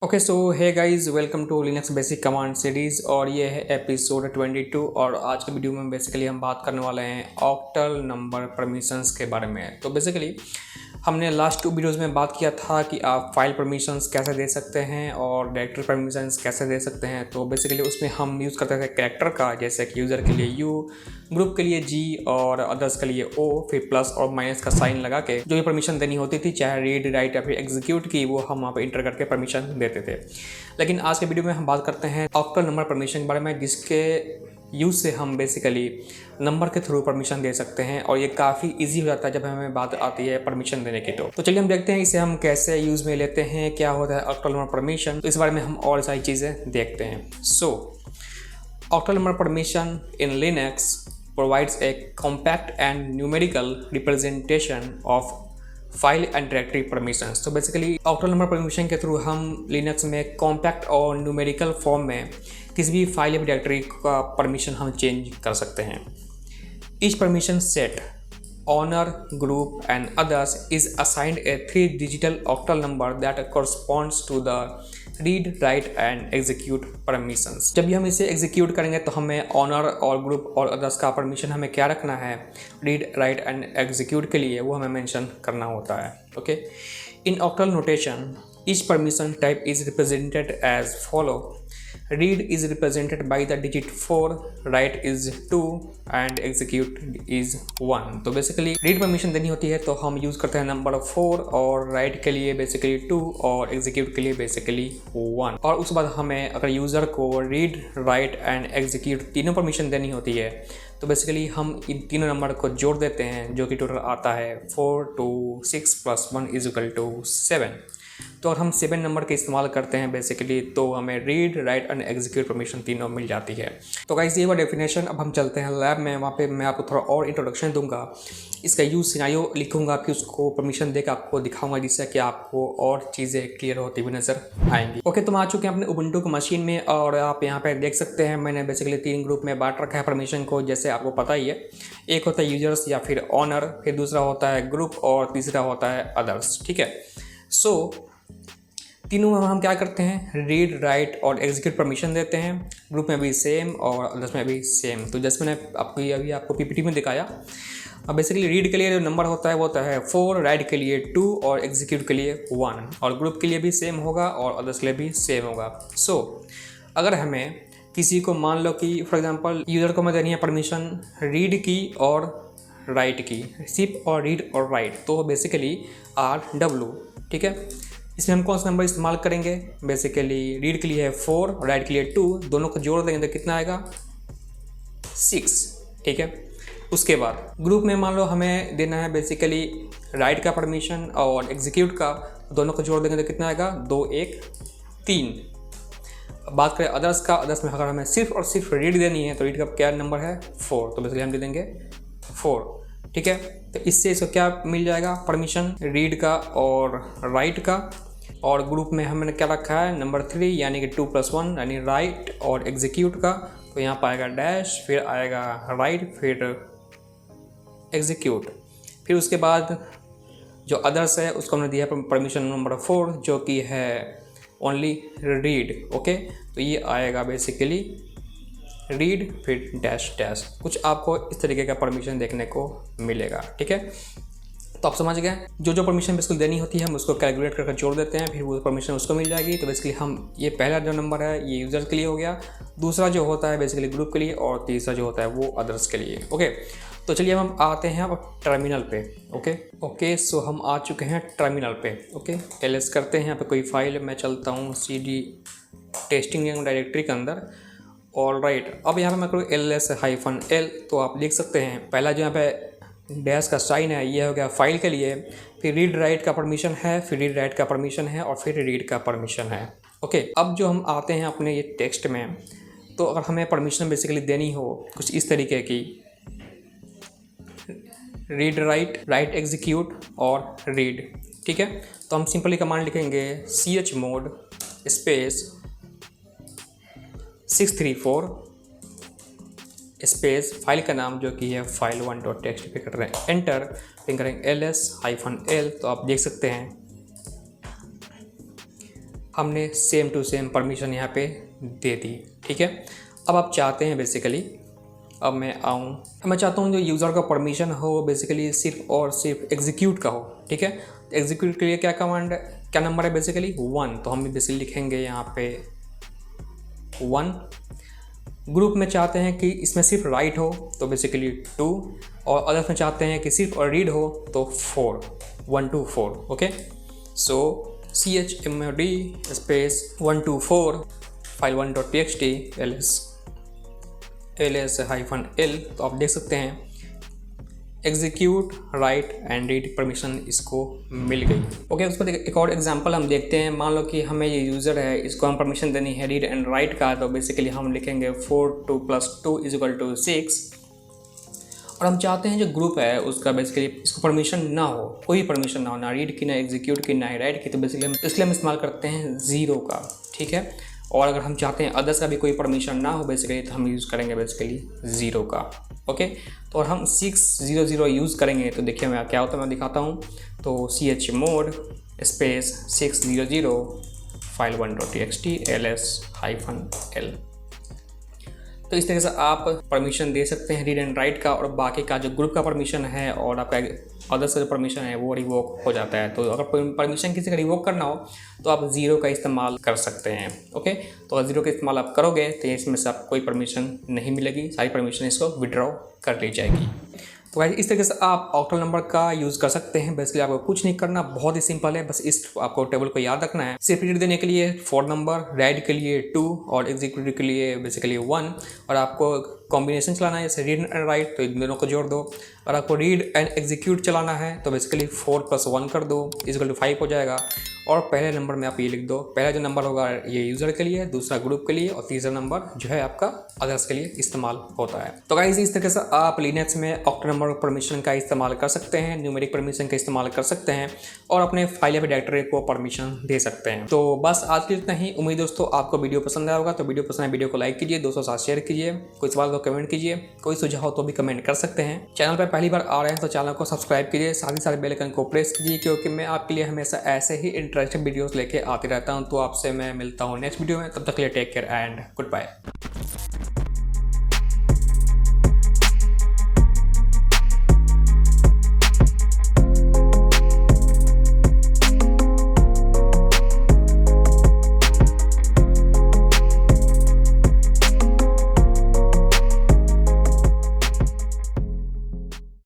Okay so hey guys, welcome to Linux basic command series और ये है episode 22। और आज के वीडियो में बेसिकली हम बात करने वाले हैं ऑक्टल नंबर परमिशंस के बारे में। तो बेसिकली हमने लास्ट 2 वीडियोज़ में बात किया था कि आप फाइल परमिशंस कैसे दे सकते हैं और डायरेक्टरी परमिशंस कैसे दे सकते हैं। तो बेसिकली उसमें हम यूज़ करते थे कैरेक्टर का, जैसे कि यूज़र के लिए यू, ग्रुप के लिए जी और अदर्स के लिए ओ, फिर प्लस और माइनस का साइन लगा के जो भी परमिशन देनी होती थी, चाहे रीड, राइट या फिर एग्जीक्यूट की, वो हम वहाँ पे इंटर करके परमिशन देते थे। लेकिन आज के वीडियो में हम बात करते हैं ऑक्टल नंबर परमिशन के बारे में, जिसके यूज़ से हम बेसिकली नंबर के थ्रू परमिशन दे सकते हैं और ये काफ़ी इजी हो जाता है जब हमें बात आती है परमिशन देने की। तो चलिए हम देखते हैं इसे हम कैसे यूज़ में लेते हैं, क्या होता है ऑक्टल नंबर परमिशन। तो इस बारे में हम और सारी चीज़ें देखते हैं। So octal number permission in Linux provides a compact and numerical representation of file and directory permissions. तो बेसिकली ऑक्टल नंबर परमिशन के थ्रू हम लिनक्स में कॉम्पैक्ट और न्यूमेरिकल फॉर्म में किसी भी फाइल या डायरेक्टरी का परमिशन हम चेंज कर सकते हैं। Each permission set owner, group and others is assigned a 3-digital octal number that corresponds to the read, write and execute permissions। जब भी हम इसे एग्जीक्यूट करेंगे तो हमें ऑनर और ग्रुप और अदर्स का परमिशन हमें क्या रखना है, रीड, राइट एंड एग्जीक्यूट के लिए वो हमें मेंशन करना होता है। Okay, in octal notation each permission type is represented as follow: read is represented by the digit 4, write is 2 and execute is 1। तो बेसिकली रीड परमिशन देनी होती है तो हम यूज़ करते हैं नंबर 4 और राइट के लिए बेसिकली 2 और एग्जीक्यूट के लिए बेसिकली 1। और उसके बाद हमें अगर यूज़र को रीड, राइट एंड एग्जीक्यूट तीनों परमिशन देनी होती है तो बेसिकली हम इन तीनों नंबर को जोड़ देते हैं, जो कि टोटल आता है 4 2 6 + 1 = 7। तो अगर हम 7 नंबर के इस्तेमाल करते हैं बेसिकली तो हमें read, right and execute permission तीनों मिल जाती है। तो गाइस ये वो डेफिनेशन। अब हम चलते हैं लैब में, वहाँ पे मैं आपको थोड़ा और इंट्रोडक्शन दूंगा, इसका यूज सिनारियो लिखूंगा, फिर उसको परमिशन देकर आपको दिखाऊंगा, जिससे कि आपको और चीज़ें क्लियर होती हुई नजर आएंगी। ओके, तो हम आ चुके हैं अपने उबुंटू की मशीन में और आप यहाँ पे देख सकते हैं मैंने बेसिकली 3 ग्रुप में बांट रखा है परमिशन को, जैसे आपको पता ही है। एक होता है यूजर्स या फिर ऑनर, फिर दूसरा होता है ग्रुप और तीसरा होता है अदर्स। ठीक है, सो तीनों में हम क्या करते हैं, रीड, राइट और एग्जीक्यूट परमिशन देते हैं। ग्रुप में भी सेम और अदर्स में भी सेम। तो जैसे मैंने अभी आपको पीपीटी में दिखाया, अब बेसिकली रीड के लिए जो नंबर होता है वो होता है 4, राइट के लिए 2 और एग्जीक्यूट के लिए 1। और ग्रुप के लिए भी सेम होगा और अदर्स के लिए भी सेम होगा। सो अगर हमें किसी को, मान लो कि फॉर एग्जाम्पल यूज़र को मैं देनी है परमिशन रीड की और राइट की, सिर्फ और रीड और राइट, तो बेसिकली RW। ठीक है, इसमें हम कौन सा नंबर इस्तेमाल करेंगे, बेसिकली रीड के लिए है 4 और राइट के लिए 2, दोनों को जोड़ देंगे तो कितना आएगा 6। ठीक है, उसके बाद ग्रुप में मान लो हमें देना है बेसिकली राइट का परमिशन और एग्जीक्यूट का, दोनों को जोड़ देंगे तो कितना आएगा 2 1 3। अब बात करें अदर्स का, अदर्स में अगर हमें सिर्फ और सिर्फ रीड देनी है तो रीड का क्या नंबर है 4, तो बेसिकली हम दे देंगे 4। ठीक है, तो इससे इसको क्या मिल जाएगा परमिशन, रीड का और राइट का। और ग्रुप में हमने क्या रखा है नंबर 3, यानी कि 2 + 1 यानी राइट और एग्जीक्यूट का, तो यहाँ पर आएगा डैश, फिर आएगा राइट, फिर एग्जीक्यूट। फिर उसके बाद जो अदर्स है उसको हमने दिया परमिशन नंबर 4, जो कि है ओनली रीड। ओके, तो ये आएगा बेसिकली रीड फिर डैश डैश, कुछ आपको इस तरीके का परमिशन देखने को मिलेगा। ठीक है, तो आप समझ गए, जो परमिशन बेसिकली देनी होती है हम उसको कैलकुलेट करके जोड़ देते हैं, फिर वो परमिशन उसको मिल जाएगी। तो बेसिकली हम ये पहला जो नंबर है ये यूज़र के लिए हो गया, दूसरा जो होता है बेसिकली ग्रुप के लिए और तीसरा जो होता है वो अदर्स के लिए। ओके, तो चलिए हम आते हैं अब टर्मिनल पे। ओके, सो हम आ चुके हैं टर्मिनल पे। ओके, एलएस करते हैं, यहाँ पे कोई फाइल, मैं चलता हूँ CD टेस्टिंग डायरेक्टरी के अंदर। ऑल राइट, अब यहाँ पे मैं करूँ ls-l, तो आप देख सकते हैं पहला जो यहाँ पे डैश का साइन है ये हो गया फाइल के लिए, फिर रीड राइट का परमिशन है, फिर रीड राइट का परमिशन है और फिर रीड का परमिशन है। ओके, अब जो हम आते हैं अपने ये टेक्स्ट में, तो अगर हमें परमिशन बेसिकली देनी हो कुछ इस तरीके की, रीड राइट, राइट एग्जीक्यूट और रीड। ठीक है, तो हम सिंपली कमांड लिखेंगे chmod स्पेस 634 स्पेस फाइल का नाम जो कि है file1.txt पे कर रहे हैं एंटर, फिर करेंगे ls-l। तो आप देख सकते हैं हमने सेम टू सेम परमिशन यहाँ पे दे दी। ठीक है, अब आप चाहते हैं बेसिकली, अब मैं चाहता हूँ जो यूज़र का परमिशन हो बेसिकली सिर्फ और सिर्फ एग्जीक्यूट का हो। ठीक है, एग्जीक्यूट के लिए क्या कमांड है, क्या नंबर है बेसिकली 1, तो हम बेसिकली लिखेंगे यहाँ पे 1। ग्रुप में चाहते हैं कि इसमें सिर्फ राइट हो तो बेसिकली 2, और अदर्स में चाहते हैं कि सिर्फ रीड हो तो 4, 1 to 4। Okay, so chmod space 1 to 4 file1.txt ls-l, तो आप देख सकते हैं execute right and read permission इसको मिल गई। ओके, उस पर एक और एग्जांपल हम देखते हैं। मान लो कि हमें ये यूज़र है, इसको हम परमिशन देनी है रीड एंड राइट का, तो बेसिकली हम लिखेंगे 4 2 + 2 = 6। और हम चाहते हैं जो ग्रुप है उसका बेसिकली इसको परमिशन ना हो, कोई परमिशन ना हो, ना रीड की, ना एग्जीक्यूट की, ना ही राइट की, तो बेसिकली इसलिए हम इस्तेमाल करते हैं 0 का। ठीक है, और अगर हम चाहते हैं अदर्स का भी कोई परमिशन ना हो बेसिकली तो हम यूज़ करेंगे बेसिकली 0 का। ओके, तो और हम 600 यूज़ करेंगे तो देखिए मैं क्या होता है, मैं दिखाता हूँ। तो chmod स्पेस 600 file1.txt ls-l, तो इस तरह से आप परमिशन दे सकते हैं रीड एंड राइट का, और बाकी का जो ग्रुप का परमिशन है और आपका अदर्स का जो परमिशन है वो रिवोक हो जाता है। तो अगर परमिशन किसी का रिवोक करना हो तो आप 0 का इस्तेमाल कर सकते हैं। ओके, तो अगर 0 का इस्तेमाल आप करोगे तो इसमें से आपको कोई परमिशन नहीं मिलेगी, सारी परमिशन इसको विड्रॉ कर ली जाएगी। तो गाइस इस तरीके से आप ऑक्टल नंबर का यूज़ कर सकते हैं। बेसिकली आपको कुछ नहीं करना, बहुत ही सिंपल है, बस इस आपको टेबल को याद रखना है। सिर्फ रीड देने के लिए 4 नंबर, राइट के लिए 2 और एग्जीक्यूट के लिए बेसिकली 1, और आपको कॉम्बिनेशन चलाना है जैसे रीड एंड राइट, तो इन दोनों को जोड़ दो। और आपको रीड एंड एग्जीक्यूट चलाना है तो बेसिकली 4 + 1 कर दो = 5 हो जाएगा। और पहले नंबर में आप ये लिख दो, पहला जो नंबर होगा ये यूज़र के लिए, दूसरा ग्रुप के लिए, और तीसरा नंबर जो है आपका अदर्स के लिए इस्तेमाल होता है। तो गाइस इस तरीके से आप लिनक्स में ऑक्टल नंबर परमिशन का इस्तेमाल कर सकते हैं, न्यूमेरिक परमिशन का इस्तेमाल कर सकते हैं, और अपने फाइल या डायरेक्टरी को परमिशन दे सकते हैं। तो बस आज के लिए इतना ही। उम्मीद दोस्तों आपको वीडियो पसंद आया होगा। तो वीडियो पसंद है वीडियो को लाइक कीजिए, दोस्तों साथ शेयर कीजिए, कोई सवाल तो कमेंट कीजिए, कोई सुझाव हो तो भी कमेंट कर सकते हैं। चैनल पर पहली बार आ रहे हैं तो चैनल को सब्सक्राइब कीजिए, साथ ही साथ बेल आइकन को प्रेस कीजिए, क्योंकि मैं आपके लिए हमेशा ऐसे ही इंटरेस्टिंग वीडियोस लेके आते रहता हूं। तो आपसे मैं मिलता हूं नेक्स्ट वीडियो में, तब तक के लिए take care and good bye.